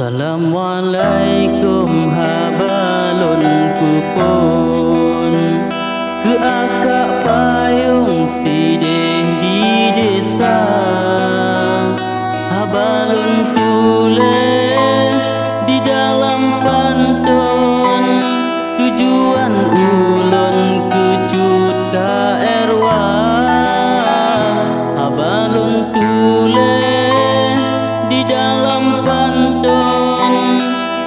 Assalamualaikum habalun kupon ke akak payung sideh di desa habalun tulen di dalam pantun tujuan ulun kecut ka erwa habalun tulen di dalam pantun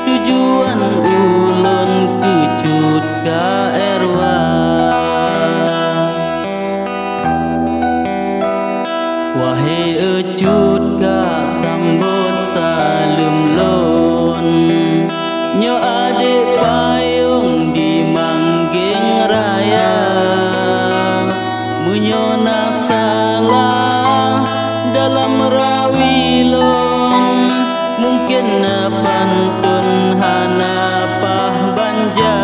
tujuan ulun kecut ka erwa wahai ecut ka sambut salem lon nyo adik payung di Mangging Raya menyona salah dalam rawilon mungkin pantun hanapah banja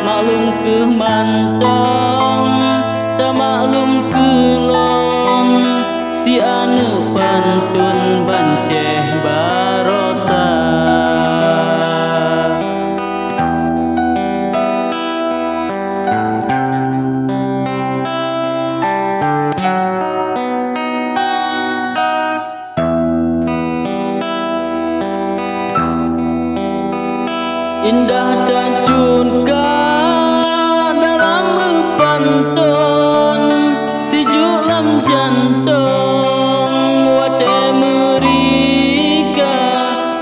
maklum ke mantong tak maklum ke lon si anu pantun banceh barosa indah tajun ka dalam pantun si julam jantung wate merika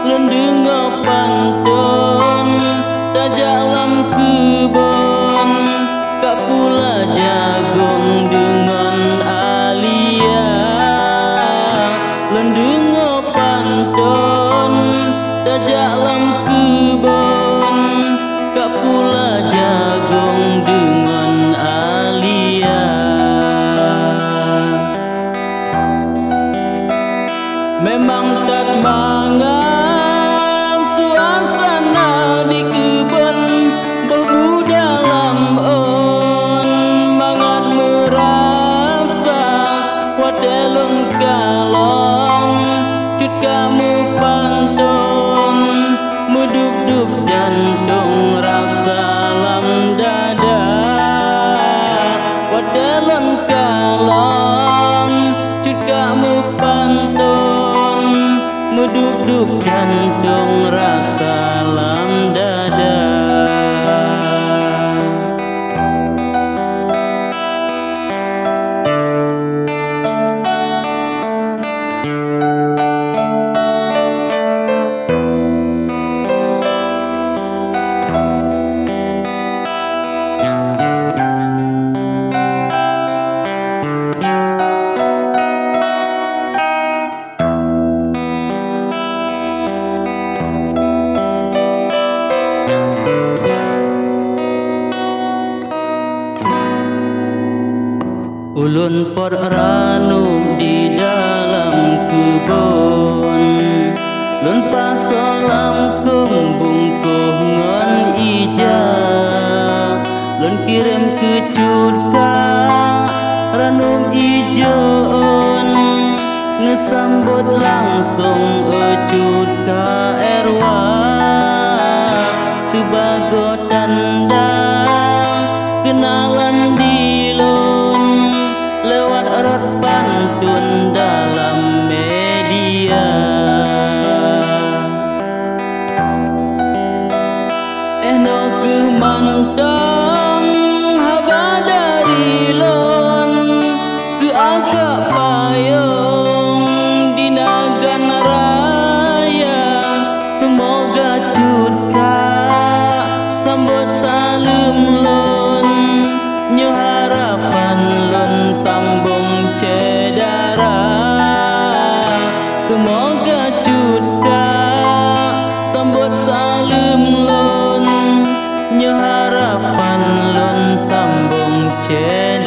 lendenga pantun tajalam kebon kak pula jagung dengan alia lendenga pantun tajalam kebon kak pula jagung dengan alia memang tak mangan suasana di kebun bebu dalam on mangan merasa wadelun kalong cut kamu pantun muduk-duk jantung rasa lam dada wadelon kalong cut kamu pantun muduk-duk jantung rasa lam dada ulun pot ranu di dalam kebun lun pasolam kembungkuh ngon ija lun kirim kecut ka ranum ijon ngesambut langsung ecut ka erwa sebagai tanda kenalan di lon lewat rot pantun dalam media eno ke mantong haba dari lon ke akak payung di Nagan Raya semoga cutka sambut salem lon nyo harapan lon sambung cedara semoga cutka sambut salem lon nyo harapan lon sambung cedara